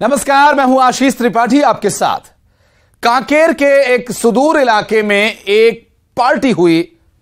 नमस्कार, मैं हूं आशीष त्रिपाठी आपके साथ। कांकेर के एक सुदूर इलाके में एक पार्टी हुई,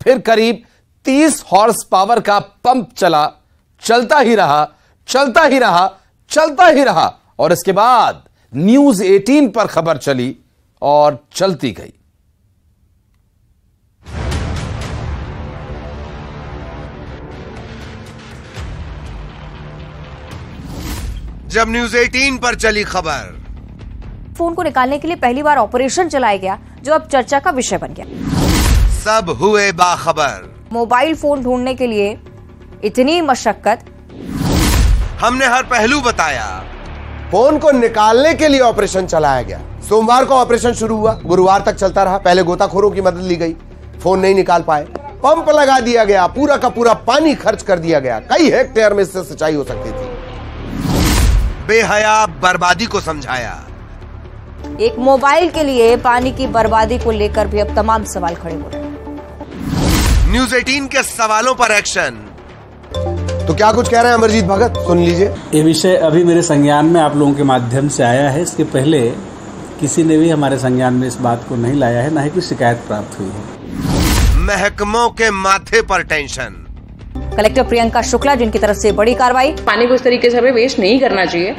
फिर करीब 30 हॉर्स पावर का पंप चलता ही रहा, चलता ही रहा, चलता ही रहा और इसके बाद न्यूज 18 पर खबर चली और चलती गई। जब न्यूज 18 पर चली खबर, फोन को निकालने के लिए पहली बार ऑपरेशन चलाया गया, जो अब चर्चा का विषय बन गया। सब हुए बाखबर। मोबाइल फोन ढूंढने के लिए इतनी मशक्कत, हमने हर पहलू बताया। फोन को निकालने के लिए ऑपरेशन चलाया गया। सोमवार को ऑपरेशन शुरू हुआ, गुरुवार तक चलता रहा। पहले गोताखोरों की मदद ली गई, फोन नहीं निकाल पाए। पंप लगा दिया गया, पूरा का पूरा पानी खर्च कर दिया गया। कई हेक्टेयर में इससे सिंचाई हो सकती थी। बेहया बर्बादी को समझाया। एक मोबाइल के लिए पानी की बर्बादी को लेकर भी अब तमाम सवाल खड़े हो रहे हैं। न्यूज 18 के सवालों पर एक्शन। तो क्या कुछ कह रहे हैं अमरजीत भगत, सुन लीजिए। ये विषय अभी मेरे संज्ञान में आप लोगों के माध्यम से आया है। इसके पहले किसी ने भी हमारे संज्ञान में इस बात को नहीं लाया है, ना ही कोई शिकायत प्राप्त हुई है। महकमों के माथे पर टेंशन। कलेक्टर प्रियंका शुक्ला, जिनकी तरफ से बड़ी कार्रवाई। पानी को इस तरीके से हमें वेस्ट नहीं करना चाहिए।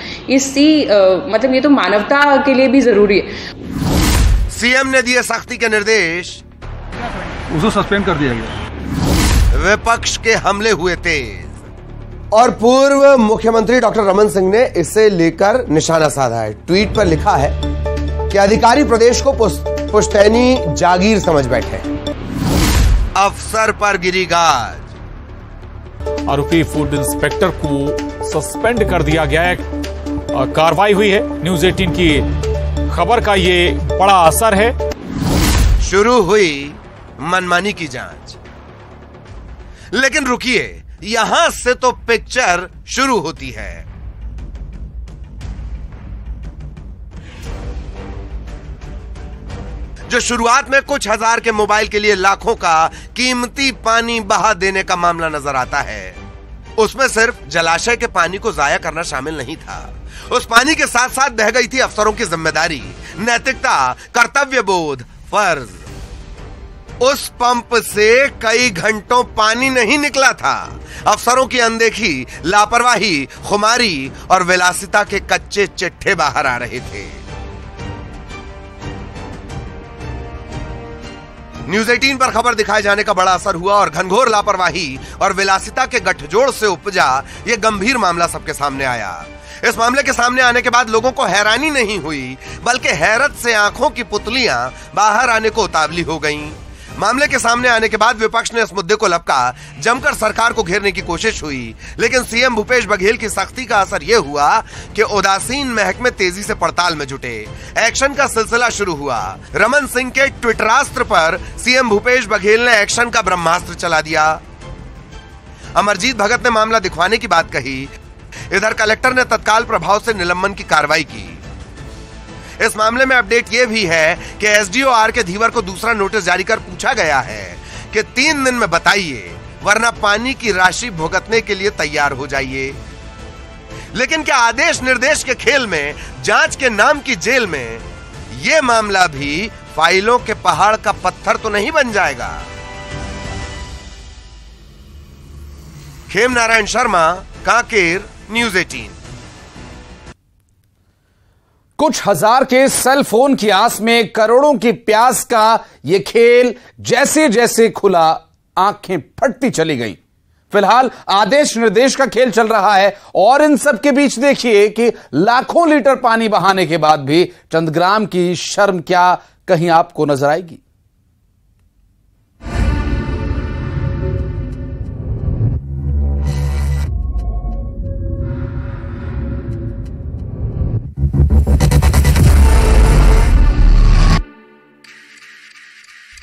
मतलब ये तो मानवता के लिए भी जरूरी है। सीएम ने दिए सख्ती के निर्देश, उसको सस्पेंड कर दिया गया। विपक्ष के हमले हुए तेज। और पूर्व मुख्यमंत्री डॉक्टर रमन सिंह ने इसे लेकर निशाना साधा है। ट्वीट पर लिखा है कि अधिकारी प्रदेश को पुश्तैनी जागीर समझ बैठे। अफसर पर गिरी गाज। आरोपी फूड इंस्पेक्टर को सस्पेंड कर दिया गया है। कार्रवाई हुई है। न्यूज 18 की खबर का ये बड़ा असर है। शुरू हुई मनमानी की जांच, लेकिन रुकिए, यहां से तो पिक्चर शुरू होती है। जो शुरुआत में कुछ हजार के मोबाइल के लिए लाखों का कीमती पानी बहा देने का मामला नजर आता है, उसमें सिर्फ जलाशय के पानी को जाया करना शामिल नहीं था। उस पानी के साथ साथ बह गई थी अफसरों की जिम्मेदारी, नैतिकता, कर्तव्य बोध, फर्ज। उस पंप से कई घंटों पानी नहीं निकला था। अफसरों की अनदेखी, लापरवाही, खुमारी और विलासिता के कच्चे चिट्ठे बाहर आ रहे थे। न्यूज 18 पर खबर दिखाए जाने का बड़ा असर हुआ और घनघोर लापरवाही और विलासिता के गठजोड़ से उपजा यह गंभीर मामला सबके सामने आया। इस मामले के सामने आने के बाद लोगों को हैरानी नहीं हुई, बल्कि हैरत से आंखों की पुतलियां बाहर आने को उतावली हो गईं। मामले के सामने आने के बाद विपक्ष ने इस मुद्दे को लपका, जमकर सरकार को घेरने की कोशिश हुई, लेकिन सीएम भूपेश बघेल की सख्ती का असर यह हुआ कि उदासीन महकमे तेजी से पड़ताल में जुटे। एक्शन का सिलसिला शुरू हुआ। रमन सिंह के ट्विटरास्त्र पर सीएम भूपेश बघेल ने एक्शन का ब्रह्मास्त्र चला दिया। अमरजीत भगत ने मामला दिखवाने की बात कही। इधर कलेक्टर ने तत्काल प्रभाव से निलंबन की कार्रवाई की। इस मामले में अपडेट यह भी है कि एसडीओ आर के धीवर को दूसरा नोटिस जारी कर पूछा गया है कि 3 दिन में बताइए, वरना पानी की राशि भुगतने के लिए तैयार हो जाइए। लेकिन क्या आदेश निर्देश के खेल में, जांच के नाम की जेल में यह मामला भी फाइलों के पहाड़ का पत्थर तो नहीं बन जाएगा? खेम नारायण शर्मा, कांकेर, न्यूज 18। कुछ हजार के सेल फोन की आस में करोड़ों की प्यास का यह खेल जैसे जैसे खुला, आंखें फटती चली गईं। फिलहाल आदेश निर्देश का खेल चल रहा है और इन सब के बीच देखिए कि लाखों लीटर पानी बहाने के बाद भी चंद ग्राम की शर्म क्या कहीं आपको नजर आएगी?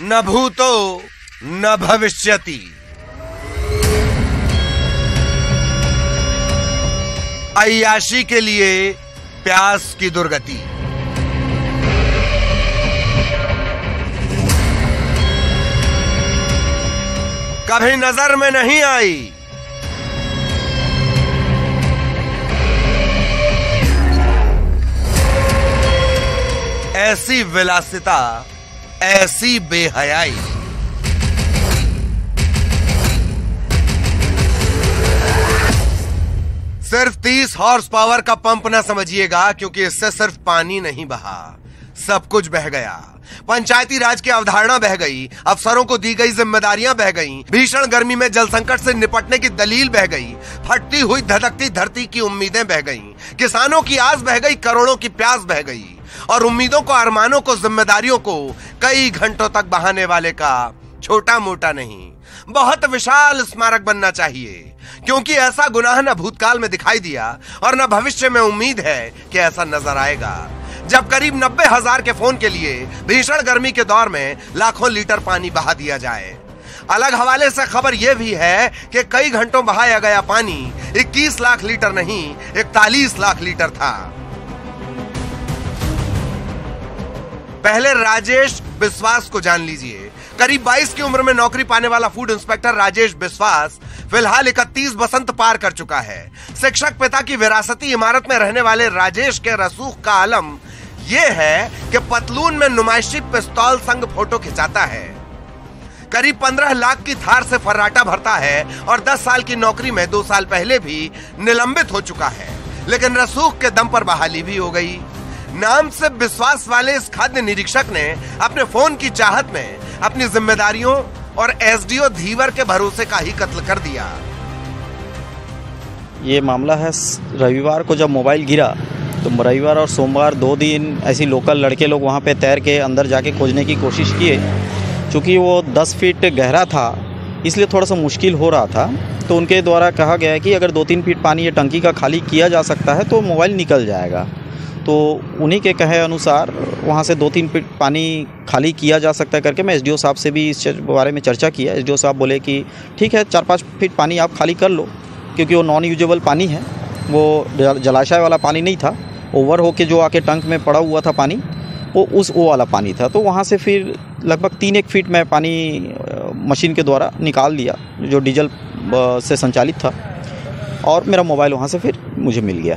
न भूतो न भविष्यति। अय्याशी के लिए प्यास की दुर्गति। कभी नजर में नहीं आई। ऐसी विलासिता, ऐसी बेहयाई। सिर्फ 30 हॉर्स पावर का पंप ना समझिएगा, क्योंकि इससे सिर्फ पानी नहीं बहा, सब कुछ बह गया। पंचायती राज की अवधारणा बह गई, अफसरों को दी गई जिम्मेदारियां बह गईं, भीषण गर्मी में जल संकट से निपटने की दलील बह गई, फटती हुई धधकती धरती की उम्मीदें बह गईं, किसानों की आस बह गई, करोड़ों की प्यास बह गई, और उम्मीदों को, अरमानों को, जिम्मेदारियों को कई घंटों तक बहाने वाले का छोटा मोटा नहीं, बहुत विशाल स्मारक बनना चाहिए, क्योंकि ऐसा गुनाह न भूतकाल में दिखाई दिया और न भविष्य में उम्मीद है कि ऐसा नजर आएगा, जब करीब 90,000 के फोन के लिए भीषण गर्मी के दौर में लाखों लीटर पानी बहा दिया जाए। अलग हवाले से खबर यह भी है कि कई घंटों बहाया गया पानी 21 लाख लीटर नहीं, 41 लाख लीटर था। पहले राजेश बिस्वास को जान लीजिए। करीब 22 की उम्र में नौकरी पाने वाला फूड इंस्पेक्टर राजेश बिस्वास फिलहाल 31 बसंत पार कर चुका है। शिक्षक पिता की विरासती इमारत में रहने वाले राजेश के रसूख का आलम यह है कि पतलून में नुमाइशी पिस्तौल संग फोटो खिंचाता है, करीब 15 लाख की थार से फर्राटा भरता है और 10 साल की नौकरी में 2 साल पहले भी निलंबित हो चुका है, लेकिन रसूख के दम पर बहाली भी हो गई। नाम से विश्वास वाले इस खाद्य निरीक्षक ने अपने फोन की चाहत में अपनी जिम्मेदारियों और एसडीओ धीवर के भरोसे का ही कत्ल कर दिया। ये मामला है रविवार को जब मोबाइल गिरा तो रविवार और सोमवार 2 दिन ऐसी लोकल लड़के लोग वहाँ पे तैर के अंदर जाके खोजने की कोशिश किए। चूँकि वो 10 फीट गहरा था इसलिए थोड़ा सा मुश्किल हो रहा था, तो उनके द्वारा कहा गया है कि अगर 2-3 फीट पानी ये टंकी का खाली किया जा सकता है तो मोबाइल निकल जाएगा। तो उन्हीं के कहे अनुसार वहाँ से 2-3 फीट पानी खाली किया जा सकता है करके मैं एसडीओ साहब से भी इस बारे में चर्चा किया। एसडीओ साहब बोले कि ठीक है 4-5 फीट पानी आप खाली कर लो, क्योंकि वो नॉन यूजेबल पानी है, वो जलाशय वाला पानी नहीं था, ओवर होके जो आके टंक में पड़ा हुआ था पानी वो वाला पानी था। तो वहाँ से फिर लगभग 3-1 फीट में पानी मशीन के द्वारा निकाल लिया जो डीजल से संचालित था, और मेरा मोबाइल वहाँ से फिर मुझे मिल गया।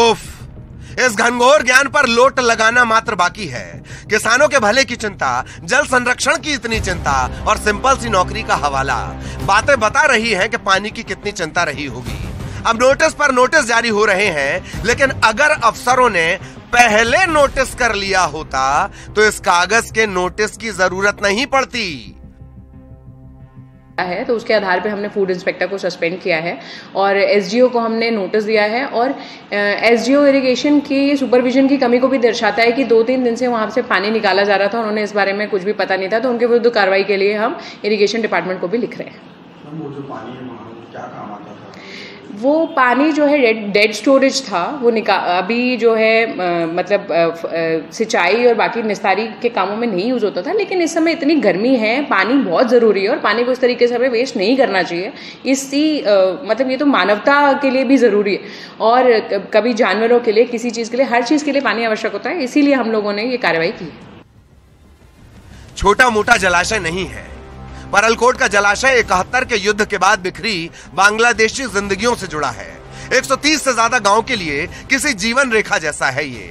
उफ, इस घनघोर ज्ञान पर लोट लगाना मात्र बाकी है। किसानों के भले की चिंता, जल संरक्षण की इतनी चिंता और सिंपल सी नौकरी का हवाला बातें बता रही हैं कि पानी की कितनी चिंता रही होगी। अब नोटिस पर नोटिस जारी हो रहे हैं, लेकिन अगर अफसरों ने पहले नोटिस कर लिया होता तो इस कागज के नोटिस की जरूरत नहीं पड़ती है। तो उसके आधार पे हमने फूड इंस्पेक्टर को सस्पेंड किया है और एसडीओ को हमने नोटिस दिया है। और एसडीओ इरिगेशन की सुपरविजन की कमी को भी दर्शाता है कि 2-3 दिन से वहां से पानी निकाला जा रहा था, उन्होंने इस बारे में कुछ भी पता नहीं था, तो उनके विरुद्ध कार्रवाई के लिए हम इरिगेशन डिपार्टमेंट को भी लिख रहे हैं। वो जो पानी है क्या काम आता था? वो पानी जो है डेड स्टोरेज था, वो अभी जो है मतलब सिंचाई और बाकी निस्तारी के कामों में नहीं यूज होता था, लेकिन इस समय इतनी गर्मी है, पानी बहुत ज़रूरी है और पानी को इस तरीके से हमें वेस्ट नहीं करना चाहिए। मतलब ये तो मानवता के लिए भी ज़रूरी है और कभी जानवरों के लिए, किसी चीज़ के लिए, हर चीज़ के लिए पानी आवश्यक होता है, इसीलिए हम लोगों ने ये कार्रवाई की। छोटा मोटा जलाशय नहीं है। परलकोट का जलाशय 71 के युद्ध के बाद बिखरी बांग्लादेशी जिंदगियों से जुड़ा है। 130 से ज्यादा गांव के लिए किसी जीवन रेखा जैसा है ये।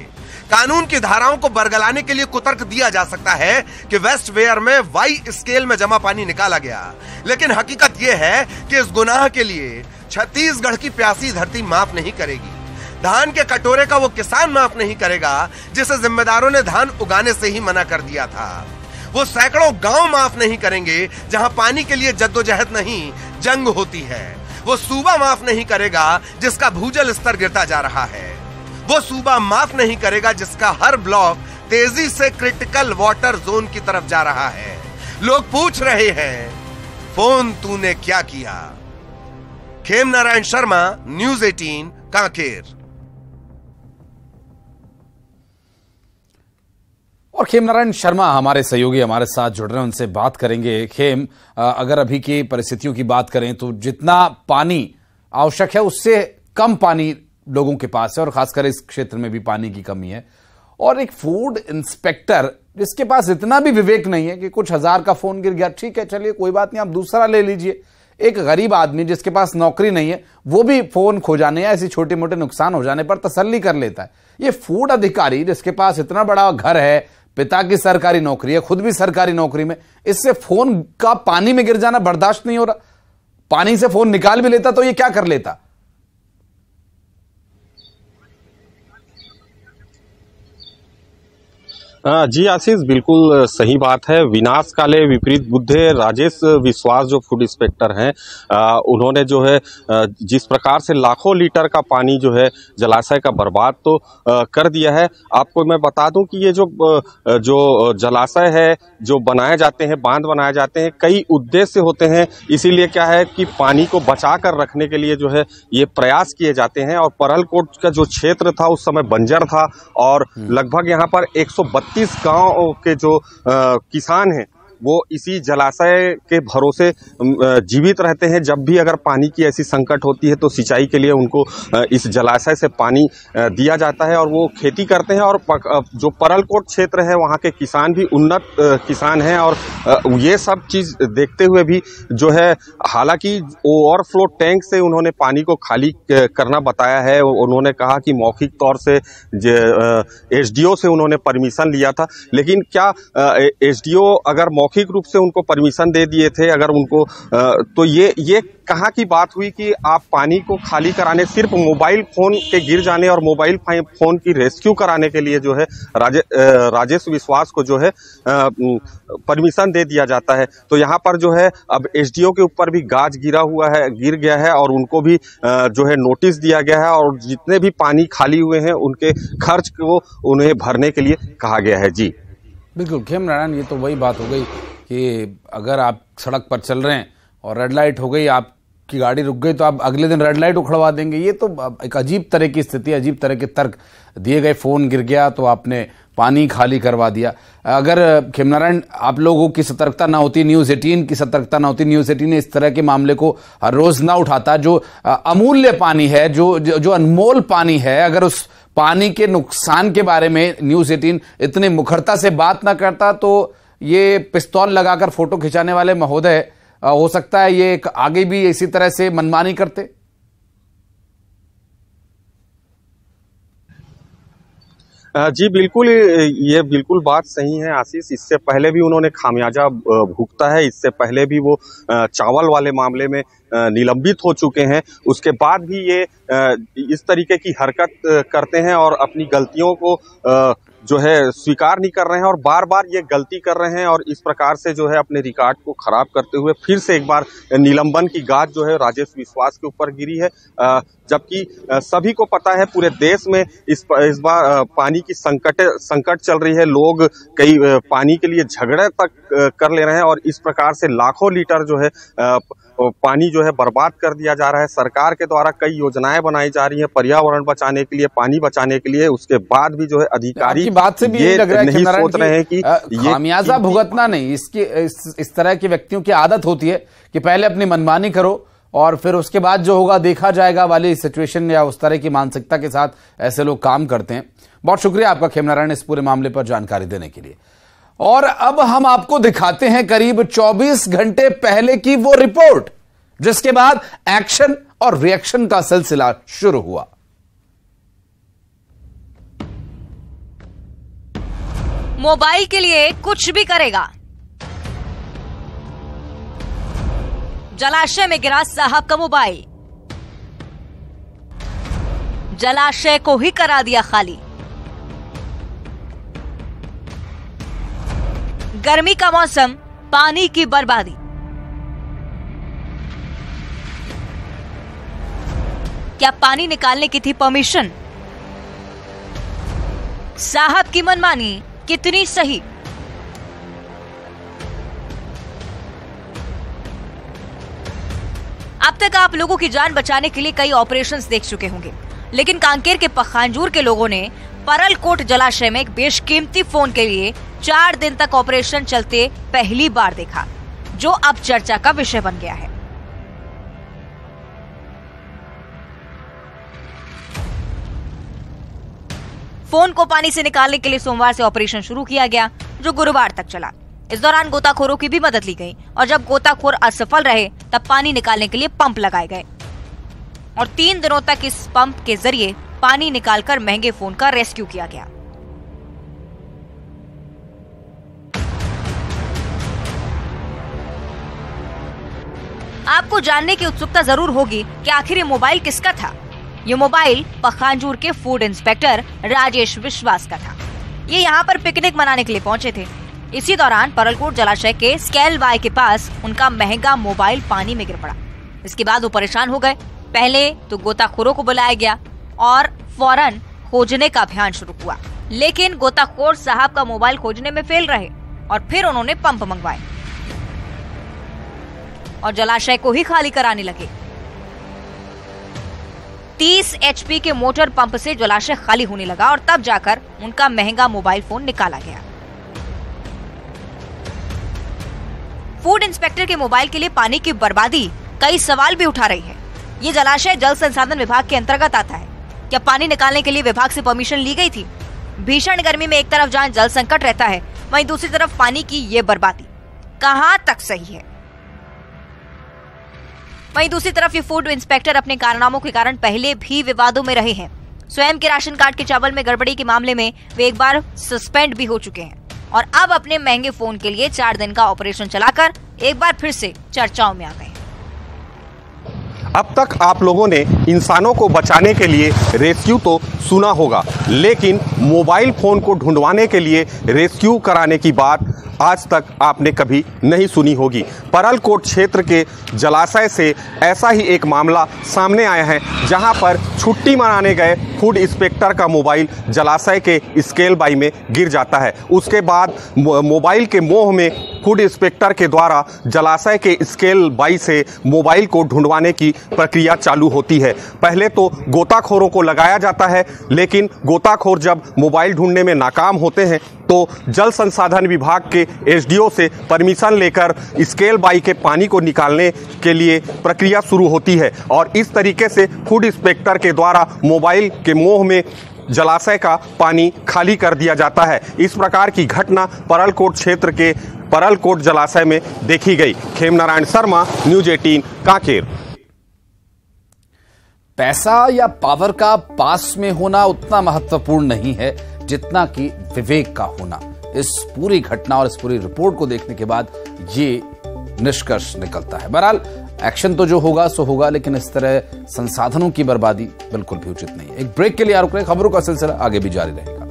कानून की धाराओं को बरगलाने के लिए कुतर्क दिया जा सकता है कि वेस्ट वेयर में वाई स्केल में जमा पानी निकाला गया, लेकिन हकीकत यह है कि इस गुनाह के लिए छत्तीसगढ़ की प्यासी धरती माफ नहीं करेगी। धान के कटोरे का वो किसान माफ नहीं करेगा जिसे जिम्मेदारों ने धान उगाने से ही मना कर दिया था। वो सैकड़ों गांव माफ नहीं करेंगे जहां पानी के लिए जद्दोजहद नहीं जंग होती है। वो सूबा माफ नहीं करेगा जिसका भूजल स्तर गिरता जा रहा है। वो सूबा माफ नहीं करेगा जिसका हर ब्लॉक तेजी से क्रिटिकल वाटर जोन की तरफ जा रहा है। लोग पूछ रहे हैं, फोन तूने क्या किया? खेमनारायण शर्मा, न्यूज़ 18, कांकेर। और खेमनारायण शर्मा हमारे सहयोगी हमारे साथ जुड़ रहे हैं, उनसे बात करेंगे। खेम, अगर अभी की परिस्थितियों की बात करें तो जितना पानी आवश्यक है उससे कम पानी लोगों के पास है और खासकर इस क्षेत्र में भी पानी की कमी है, और एक फूड इंस्पेक्टर जिसके पास इतना भी विवेक नहीं है कि कुछ हजार का फोन गिर गया, ठीक है चलिए कोई बात नहीं आप दूसरा ले लीजिए, एक गरीब आदमी जिसके पास नौकरी नहीं है वो भी फोन खो जाने या ऐसी छोटे मोटे नुकसान हो जाने पर तसल्ली कर लेता है। ये फूड अधिकारी जिसके पास इतना बड़ा घर है, पिता की सरकारी नौकरी है, खुद भी सरकारी नौकरी में, इससे फोन का पानी में गिर जाना बर्दाश्त नहीं हो रहा। पानी से फोन निकाल भी लेता तो ये क्या कर लेता? जी आशीष, बिल्कुल सही बात है। विनाश काले विपरीत बुद्धे राजेश विश्वास जो फूड इंस्पेक्टर हैं, उन्होंने जो है जिस प्रकार से लाखों लीटर का पानी जो है जलाशय का बर्बाद तो कर दिया है। आपको मैं बता दूं कि ये जो जलाशय है, जो बनाए जाते हैं, बांध बनाए जाते हैं, कई उद्देश्य होते हैं। इसीलिए क्या है कि पानी को बचा कर रखने के लिए जो है ये प्रयास किए जाते हैं। और परलकोट का जो क्षेत्र था उस समय बंजर था और लगभग यहाँ पर 132 गांव के जो किसान हैं वो इसी जलाशय के भरोसे जीवित रहते हैं। जब भी अगर पानी की ऐसी संकट होती है तो सिंचाई के लिए उनको इस जलाशय से पानी दिया जाता है और वो खेती करते हैं। और जो परलकोट क्षेत्र है वहाँ के किसान भी उन्नत किसान हैं। और ये सब चीज़ देखते हुए भी जो है, हालांकि ओवरफ्लो टैंक से उन्होंने पानी को खाली करना बताया है। उन्होंने कहा कि मौखिक तौर से एसडीओ से उन्होंने परमिशन लिया था, लेकिन क्या एसडीओ अगर मौखिक रूप से उनको परमिशन दे दिए थे अगर उनको, तो ये कहाँ की बात हुई कि आप पानी को खाली कराने, सिर्फ मोबाइल फोन के गिर जाने और मोबाइल फोन की रेस्क्यू कराने के लिए जो है राजेश विश्वास को जो है परमिशन दे दिया जाता है। तो यहाँ पर जो है अब एसडीओ के ऊपर भी गाज गिर गया है और उनको भी जो है नोटिस दिया गया है और जितने भी पानी खाली हुए हैं उनके खर्च को उन्हें भरने के लिए कहा गया है। जी बिल्कुल खेम नारायण, ये तो वही बात हो गई कि अगर आप सड़क पर चल रहे हैं और रेड लाइट हो गई, आपकी गाड़ी रुक गई, तो आप अगले दिन रेड लाइट उखड़वा देंगे। ये तो एक अजीब तरह की स्थिति, अजीब तरह के तर्क दिए गए। फोन गिर गया तो आपने पानी खाली करवा दिया। अगर खेम नारायण आप लोगों की सतर्कता ना होती, न्यूज़ 18 की सतर्कता ना होती, न्यूज़ 18 इस तरह के मामले को हर रोज ना उठाता, जो अमूल्य पानी है, जो अनमोल पानी है, अगर उस पानी के नुकसान के बारे में न्यूज़ 18 इतनी मुखरता से बात ना करता, तो ये पिस्तौल लगाकर फोटो खिंचाने वाले महोदय हो सकता है ये आगे भी इसी तरह से मनमानी करते। जी बिल्कुल, ये बिल्कुल बात सही है आशीष। इससे पहले भी उन्होंने खामियाजा भुगता है। इससे पहले भी वो चावल वाले मामले में निलंबित हो चुके हैं। उसके बाद भी ये इस तरीके की हरकत करते हैं और अपनी गलतियों को जो है स्वीकार नहीं कर रहे हैं और बार बार ये गलती कर रहे हैं और इस प्रकार से जो है अपने रिकॉर्ड को खराब करते हुए फिर से एक बार निलंबन की गाज जो है राजेश विश्वास के ऊपर गिरी है। जबकि सभी को पता है पूरे देश में इस बार पानी की संकट चल रही है। लोग कई पानी के लिए झगड़े तक कर ले रहे हैं और इस प्रकार से लाखों लीटर जो है पानी जो है बर्बाद कर दिया जा रहा है। सरकार के द्वारा कई योजनाएं बनाई जा रही हैं पर्यावरण बचाने के लिए, पानी बचाने के लिए। उसके बाद भी जो है अधिकारी बात से भी ये लग रहा है नहीं सोच रहे हैं कि खामियाजा भुगतना नहीं, इस तरह के व्यक्तियों की आदत होती है कि पहले अपनी मनमानी करो और फिर उसके बाद जो होगा देखा जाएगा वाली सिचुएशन या उस तरह की मानसिकता के साथ ऐसे लोग काम करते हैं। बहुत शुक्रिया आपका खेम नारायण इस पूरे मामले पर जानकारी देने के लिए। और अब हम आपको दिखाते हैं करीब 24 घंटे पहले की वो रिपोर्ट जिसके बाद एक्शन और रिएक्शन का सिलसिला शुरू हुआ। मोबाइल के लिए कुछ भी करेगा। जलाशय में गिरा साहब का मोबाइल, जलाशय को ही करा दिया खाली। गर्मी का मौसम, पानी की बर्बादी। क्या पानी निकालने की थी परमिशन? साहब की मनमानी कितनी सही? अब तक आप लोगों की जान बचाने के लिए कई ऑपरेशंस देख चुके होंगे, लेकिन कांकेर के पखांजूर के लोगों ने परलकोट जलाशय में एक बेशकीमती फोन के लिए 4 दिन तक ऑपरेशन चलते पहली बार देखा, जो अब चर्चा का विषय बन गया है। फोन को पानी से निकालने के लिए सोमवार से ऑपरेशन शुरू किया गया, जो गुरुवार तक चला। इस दौरान गोताखोरों की भी मदद ली गई और जब गोताखोर असफल रहे तब पानी निकालने के लिए पंप लगाए गए और 3 दिनों तक इस पंप के जरिए पानी निकालकर महंगे फोन का रेस्क्यू किया गया। आपको जानने की उत्सुकता जरूर होगी कि आखिर ये मोबाइल किसका था। ये मोबाइल पखांजूर के फूड इंस्पेक्टर राजेश विश्वास का था। ये यहाँ पर पिकनिक मनाने के लिए पहुंचे थे। इसी दौरान परलकोट जलाशय के स्केल बाय के पास उनका महंगा मोबाइल पानी में गिर पड़ा। इसके बाद वो परेशान हो गए। पहले तो गोताखोरों को बुलाया गया और फौरन खोजने का अभियान शुरू हुआ, लेकिन गोताखोर साहब का मोबाइल खोजने में फेल रहे और फिर उन्होंने पंप मंगवाए और जलाशय को ही खाली कराने लगे। 30 HP के मोटर पंप से जलाशय खाली होने लगा और तब जाकर उनका महंगा मोबाइल फोन निकाला गया। फूड इंस्पेक्टर के मोबाइल के लिए पानी की बर्बादी कई सवाल भी उठा रही है। ये जलाशय जल संसाधन विभाग के अंतर्गत आता है। क्या पानी निकालने के लिए विभाग से परमिशन ली गई थी? भीषण गर्मी में एक तरफ जहां जल संकट रहता है, वहीं दूसरी तरफ पानी की ये बर्बादी कहां तक सही है? वहीं दूसरी तरफ ये फूड इंस्पेक्टर अपने कारनामों के कारण पहले भी विवादों में रहे हैं। स्वयं के राशन कार्ड के चावल में गड़बड़ी के मामले में वे एक बार सस्पेंड भी हो चुके हैं और अब अपने महंगे फोन के लिए 4 दिन का ऑपरेशन चलाकर एक बार फिर से चर्चाओं में आ गए। अब तक आप लोगों ने इंसानों को बचाने के लिए रेस्क्यू तो सुना होगा, लेकिन मोबाइल फोन को ढूंढवाने के लिए रेस्क्यू कराने की बात आज तक आपने कभी नहीं सुनी होगी। परलकोट क्षेत्र के जलाशय से ऐसा ही एक मामला सामने आया है, जहां पर छुट्टी मनाने गए फूड इंस्पेक्टर का मोबाइल जलाशय के स्केल बाई में गिर जाता है। उसके बाद मोबाइल के मोह में फूड इंस्पेक्टर के द्वारा जलाशय के स्केल बाई से मोबाइल को ढूंढवाने की प्रक्रिया चालू होती है। पहले तो गोताखोरों को लगाया जाता है, लेकिन गोताखोर जब मोबाइल ढूंढने में नाकाम होते हैं तो जल संसाधन विभाग के एसडीओ से परमिशन लेकर स्केल बाई के पानी को निकालने के लिए प्रक्रिया शुरू होती है और इस तरीके से फूड इंस्पेक्टर के द्वारा मोबाइल के मोह में जलाशय का पानी खाली कर दिया जाता है। इस प्रकार की घटना परलकोट क्षेत्र के परलकोट जलाशय में देखी गई। खेमनारायण शर्मा, न्यूज 18 कांकेर। पैसा या पावर का पास में होना उतना महत्वपूर्ण नहीं है जितना कि विवेक का होना। इस पूरी घटना और इस पूरी रिपोर्ट को देखने के बाद ये निष्कर्ष निकलता है। बहरहाल एक्शन तो जो होगा सो होगा, लेकिन इस तरह संसाधनों की बर्बादी बिल्कुल भी उचित नहीं है। एक ब्रेक के लिए रुक रहे, खबरों का सिलसिला आगे भी जारी रहेगा।